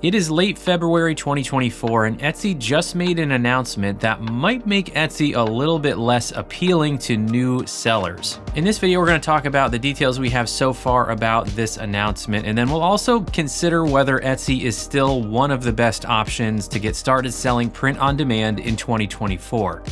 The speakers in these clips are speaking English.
It is late February 2024 and Etsy just made an announcement that might make Etsy a little bit less appealing to new sellers. In this video, we're going to talk about the details we have so far about this announcement, and then we'll also consider whether Etsy is still one of the best options to get started selling print on demand in 2024.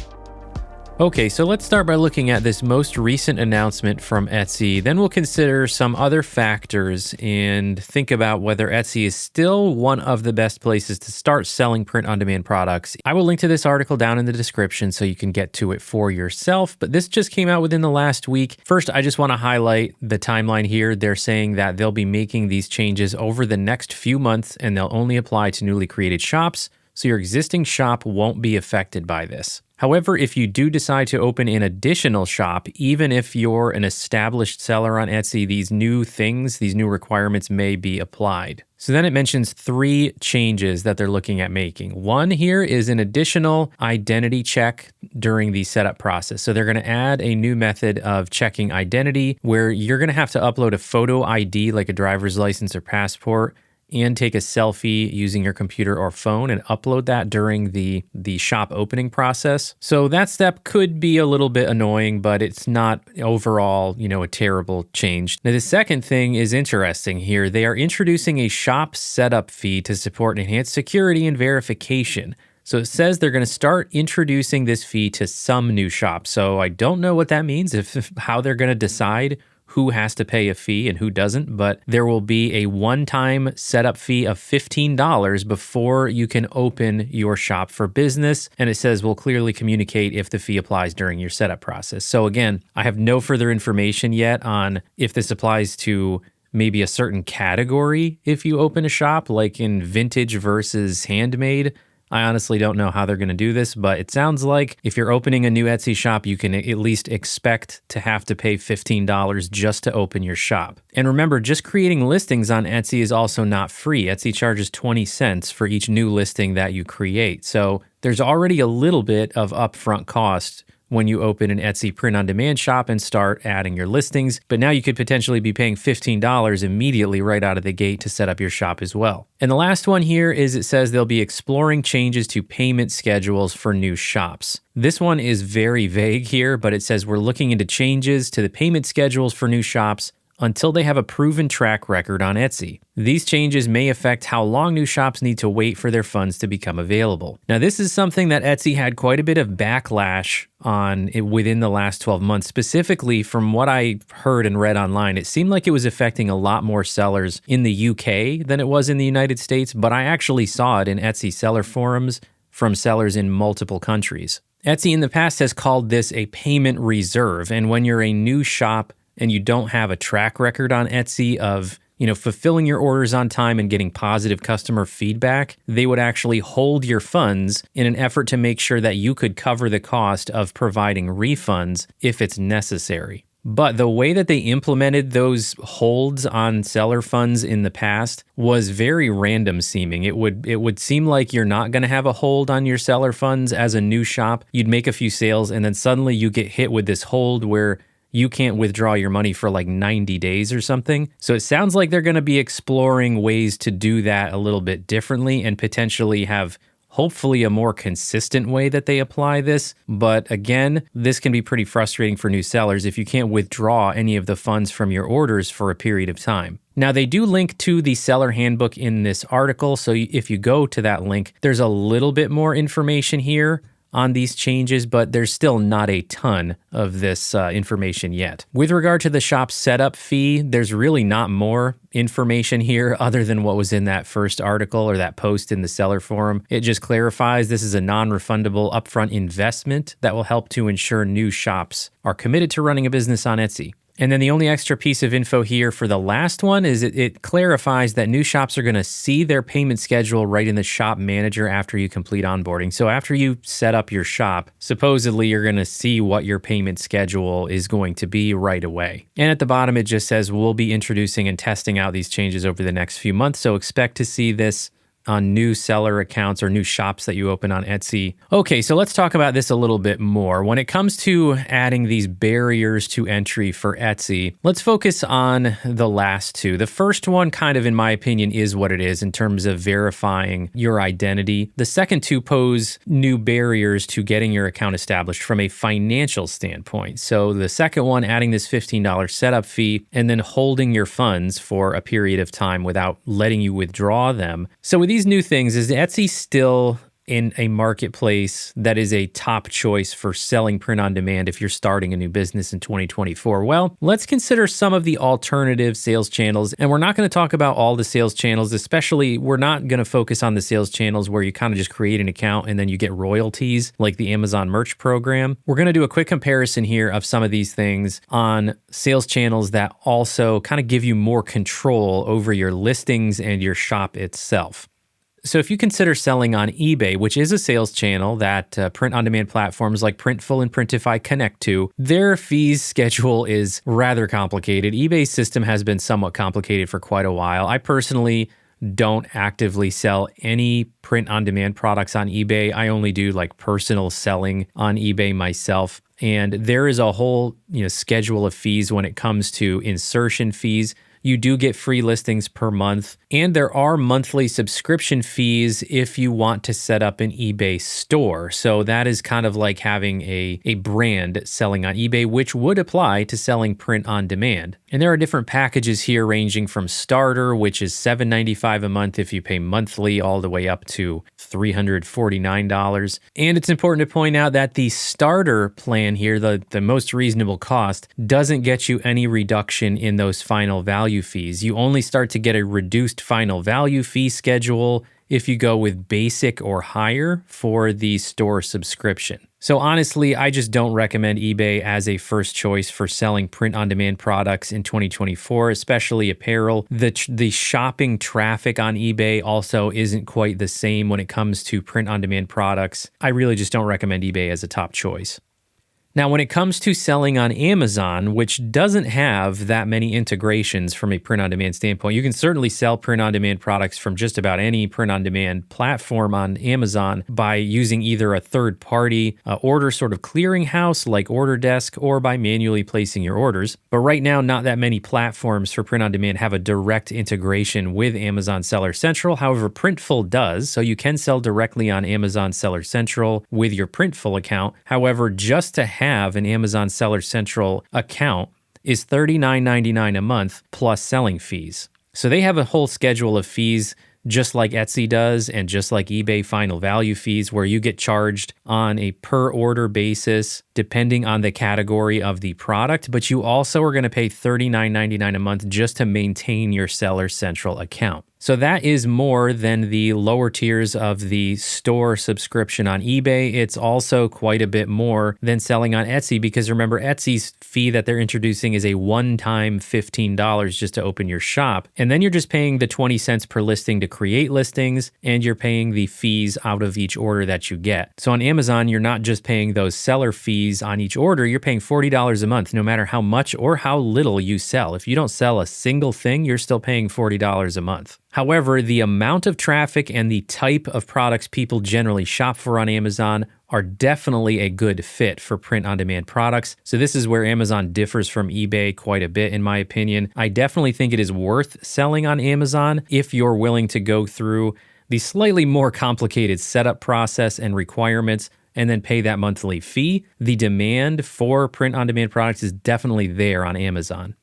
Okay, so let's start by looking at this most recent announcement from Etsy. Then we'll consider some other factors and think about whether Etsy is still one of the best places to start selling print-on-demand products. I will link to this article down in the description so you can get to it for yourself, but this just came out within the last week. First, I just want to highlight the timeline here. They're saying that they'll be making these changes over the next few months, and they'll only apply to newly created shops, so your existing shop won't be affected by this. However, if you do decide to open an additional shop, even if you're an established seller on Etsy, these new requirements may be applied. So then it mentions 3 changes that they're looking at making. One here is an additional identity check during the setup process. So they're going to add a new method of checking identity where you're going to have to upload a photo ID like a driver's license or passport and take a selfie using your computer or phone and upload that during the shop opening process. So that step could be a little bit annoying, but it's not overall, a terrible change. Now, the second thing is interesting here. They are introducing a shop setup fee to support enhanced security and verification. So it says they're going to start introducing this fee to some new shops. So I don't know what that means, how they're going to decide who has to pay a fee and who doesn't, but there will be a one-time setup fee of $15 before you can open your shop for business. And it says we'll clearly communicate if the fee applies during your setup process. So again, I have no further information yet on if this applies to maybe a certain category if you open a shop, like in vintage versus handmade. I honestly don't know how they're going to do this, but it sounds like if you're opening a new Etsy shop, you can at least expect to have to pay $15 just to open your shop. And remember, just creating listings on Etsy is also not free. Etsy charges 20 cents for each new listing that you create. So there's already a little bit of upfront cost when you open an Etsy print-on-demand shop and start adding your listings, but now you could potentially be paying $15 immediately right out of the gate to set up your shop as well. And the last one here is it says they'll be exploring changes to payment schedules for new shops. This one is very vague here, but it says we're looking into changes to the payment schedules for new shops until they have a proven track record on Etsy. These changes may affect how long new shops need to wait for their funds to become available. Now, this is something that Etsy had quite a bit of backlash on within the last 12 months. Specifically, from what I heard and read online, it seemed like it was affecting a lot more sellers in the UK than it was in the United States, but I actually saw it in Etsy seller forums from sellers in multiple countries. Etsy in the past has called this a payment reserve, and when you're a new shop and you don't have a track record on Etsy of, fulfilling your orders on time and getting positive customer feedback, they would actually hold your funds in an effort to make sure that you could cover the cost of providing refunds if it's necessary. But the way that they implemented those holds on seller funds in the past was very random seeming. It would seem like you're not going to have a hold on your seller funds as a new shop. You'd make a few sales and then suddenly you get hit with this hold where you can't withdraw your money for like 90 days or something. So it sounds like they're going to be exploring ways to do that a little bit differently and potentially have hopefully a more consistent way that they apply this. But again, this can be pretty frustrating for new sellers if you can't withdraw any of the funds from your orders for a period of time. Now, they do link to the seller handbook in this article. So if you go to that link, there's a little bit more information here on these changes, but there's still not a ton of this information yet. With regard to the shop setup fee, there's really not more information here other than what was in that first article or that post in the seller forum. It just clarifies this is a non-refundable upfront investment that will help to ensure new shops are committed to running a business on Etsy. And then the only extra piece of info here for the last one is it clarifies that new shops are going to see their payment schedule right in the shop manager after you complete onboarding. So after you set up your shop, supposedly you're going to see what your payment schedule is going to be right away. And at the bottom, it just says we'll be introducing and testing out these changes over the next few months. So expect to see this on new seller accounts or new shops that you open on Etsy. Okay, so let's talk about this a little bit more. When it comes to adding these barriers to entry for Etsy, let's focus on the last two. The first one, kind of in my opinion, is what it is in terms of verifying your identity. The second two pose new barriers to getting your account established from a financial standpoint. So the second one, adding this $15 setup fee and then holding your funds for a period of time without letting you withdraw them. So with these new things, is Etsy still in a marketplace that is a top choice for selling print on demand if you're starting a new business in 2024? Well, let's consider some of the alternative sales channels. And we're not going to talk about all the sales channels, especially we're not going to focus on the sales channels where you kind of just create an account and then you get royalties like the Amazon merch program. We're going to do a quick comparison here of some of these things on sales channels that also kind of give you more control over your listings and your shop itself. So if you consider selling on eBay, which is a sales channel that print-on-demand platforms like Printful and Printify connect to, their fees schedule is rather complicated. eBay's system has been somewhat complicated for quite a while. I personally don't actively sell any print-on-demand products on eBay. I only do like personal selling on eBay myself. And there is a whole schedule of fees when it comes to insertion fees. You do get free listings per month, and there are monthly subscription fees if you want to set up an eBay store. So that is kind of like having a brand selling on eBay, which would apply to selling print on demand. And there are different packages here ranging from starter, which is $7.95 a month if you pay monthly, all the way up to $349. And it's important to point out that the starter plan here, the most reasonable cost, doesn't get you any reduction in those final value fees. You only start to get a reduced final value fee schedule if you go with basic or higher for the store subscription. So honestly, I just don't recommend eBay as a first choice for selling print-on-demand products in 2024, especially apparel. The shopping traffic on eBay also isn't quite the same when it comes to print-on-demand products. I really just don't recommend eBay as a top choice. Now, when it comes to selling on Amazon, which doesn't have that many integrations from a print-on-demand standpoint, you can certainly sell print-on-demand products from just about any print-on-demand platform on Amazon by using either a third-party order sort of clearinghouse like Order Desk or by manually placing your orders. But right now, not that many platforms for print-on-demand have a direct integration with Amazon Seller Central. However, Printful does, so you can sell directly on Amazon Seller Central with your Printful account. However, just to have an Amazon Seller Central account is $39.99 a month plus selling fees. So they have a whole schedule of fees just like Etsy does and just like eBay final value fees where you get charged on a per order basis depending on the category of the product, but you also are going to pay $39.99 a month just to maintain your Seller Central account. So that is more than the lower tiers of the store subscription on eBay. It's also quite a bit more than selling on Etsy because remember, Etsy's fee that they're introducing is a one-time $15 just to open your shop. And then you're just paying the 20 cents per listing to create listings, and you're paying the fees out of each order that you get. So on Amazon, you're not just paying those seller fees on each order, you're paying $40 a month, no matter how much or how little you sell. If you don't sell a single thing, you're still paying $40 a month. However, the amount of traffic and the type of products people generally shop for on Amazon are definitely a good fit for print-on-demand products. So this is where Amazon differs from eBay quite a bit, in my opinion. I definitely think it is worth selling on Amazon if you're willing to go through the slightly more complicated setup process and requirements and then pay that monthly fee. The demand for print-on-demand products is definitely there on Amazon.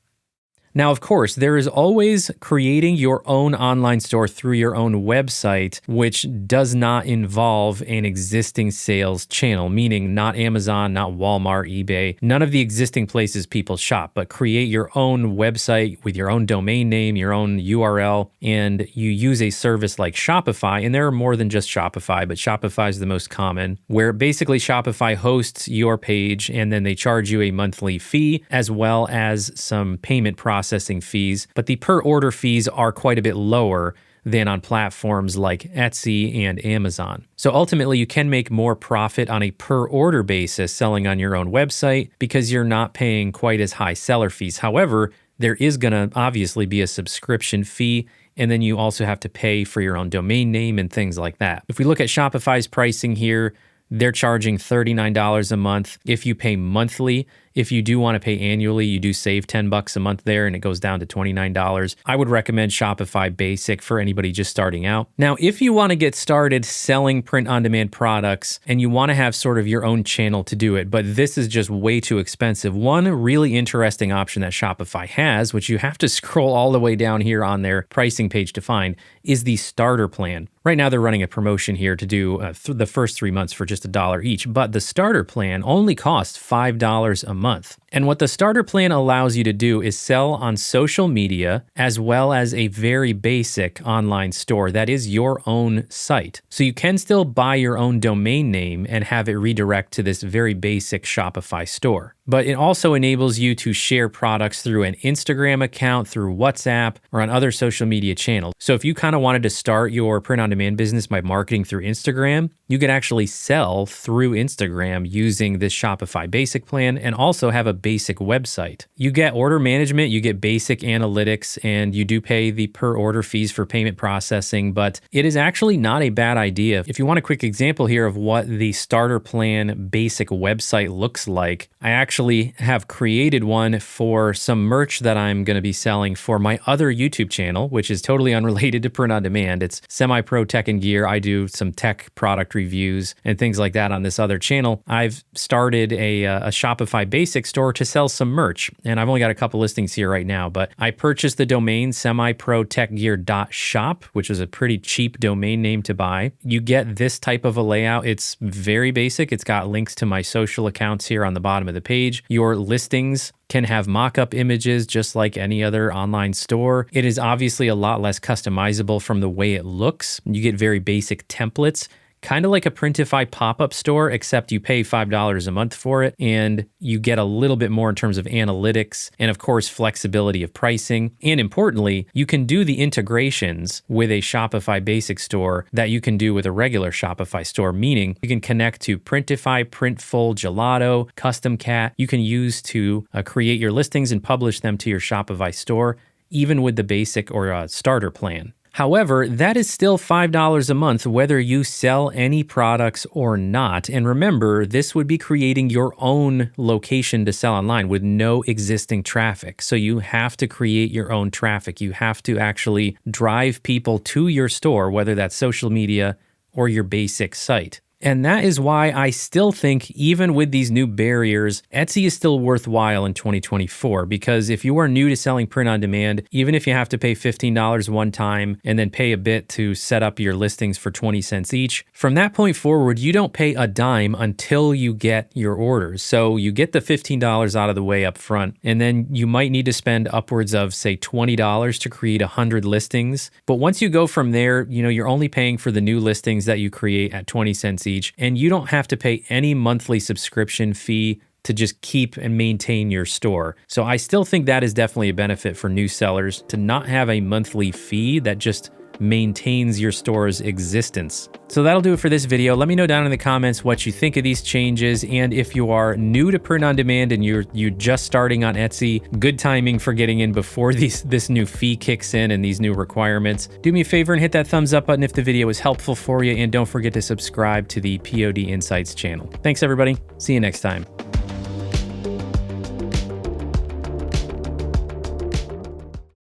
Now, of course, there is always creating your own online store through your own website, which does not involve an existing sales channel, meaning not Amazon, not Walmart, eBay, none of the existing places people shop, but create your own website with your own domain name, your own URL, and you use a service like Shopify. And there are more than just Shopify, but Shopify is the most common, where basically Shopify hosts your page and then they charge you a monthly fee as well as some payment processing fees, but the per order fees are quite a bit lower than on platforms like Etsy and Amazon. So ultimately, you can make more profit on a per order basis selling on your own website because you're not paying quite as high seller fees. However, there is going to obviously be a subscription fee And then you also have to pay for your own domain name and things like that. If we look at Shopify's pricing here, they're charging $39 a month. If you pay monthly, if you do want to pay annually, you do save $10 a month there and it goes down to $29. I would recommend Shopify Basic for anybody just starting out. Now, if you want to get started selling print-on-demand products and you want to have sort of your own channel to do it, but this is just way too expensive, one really interesting option that Shopify has, which you have to scroll all the way down here on their pricing page to find, is the starter plan. Right now, they're running a promotion here to do the first 3 months for just $1 each, but the starter plan only costs $5 a month. And what the starter plan allows you to do is sell on social media as well as a very basic online store that is your own site. So you can still buy your own domain name and have it redirect to this very basic Shopify store. But it also enables you to share products through an Instagram account, through WhatsApp, or on other social media channels. So if you kind of wanted to start your print-on-demand business by marketing through Instagram, you could actually sell through Instagram using this Shopify Basic plan and also have a basic website. You get order management, you get basic analytics, and you do pay the per order fees for payment processing, but it is actually not a bad idea. If you want a quick example here of what the starter plan basic website looks like, I actually have created one for some merch that I'm going to be selling for my other YouTube channel, which is totally unrelated to print on demand. It's Semi-Pro Tech and Gear. I do some tech product reviews and things like that on this other channel. I've started a Shopify Basic store to sell some merch, and I've only got a couple listings here right now, but I purchased the domain semiprotechgear.shop, which is a pretty cheap domain name to buy. You get this type of a layout. It's very basic. It's got links to my social accounts here on the bottom of the page. Your listings can have mock-up images just like any other online store. It is obviously a lot less customizable from the way it looks. You get very basic templates, kind of like a Printify pop-up store, except you pay $5 a month for it, and you get a little bit more in terms of analytics and, of course, flexibility of pricing. And importantly, you can do the integrations with a Shopify Basic store that you can do with a regular Shopify store, meaning you can connect to Printify, Printful, Gelato, CustomCat. You can use to create your listings and publish them to your Shopify store, even with the basic or starter plan. However, that is still $5 a month whether you sell any products or not. And remember, this would be creating your own location to sell online with no existing traffic. So you have to create your own traffic. You have to actually drive people to your store, whether that's social media or your basic site. And that is why I still think, even with these new barriers, Etsy is still worthwhile in 2024, because if you are new to selling print on demand, even if you have to pay $15 one time and then pay a bit to set up your listings for 20 cents each, from that point forward, you don't pay a dime until you get your orders. So you get the $15 out of the way up front, and then you might need to spend upwards of, say, $20 to create 100 listings. But once you go from there, you're only paying for the new listings that you create at 20 cents each, and you don't have to pay any monthly subscription fee to just keep and maintain your store. So I still think that is definitely a benefit for new sellers to not have a monthly fee that just maintains your store's existence. So that'll do it for this video. Let me know down in the comments what you think of these changes, and if you are new to print on demand and you're just starting on Etsy, good timing for getting in before this new fee kicks in and these new requirements. Do me a favor and hit that thumbs up button if the video was helpful for you, and don't forget to subscribe to the POD Insights channel. Thanks everybody. See you next time.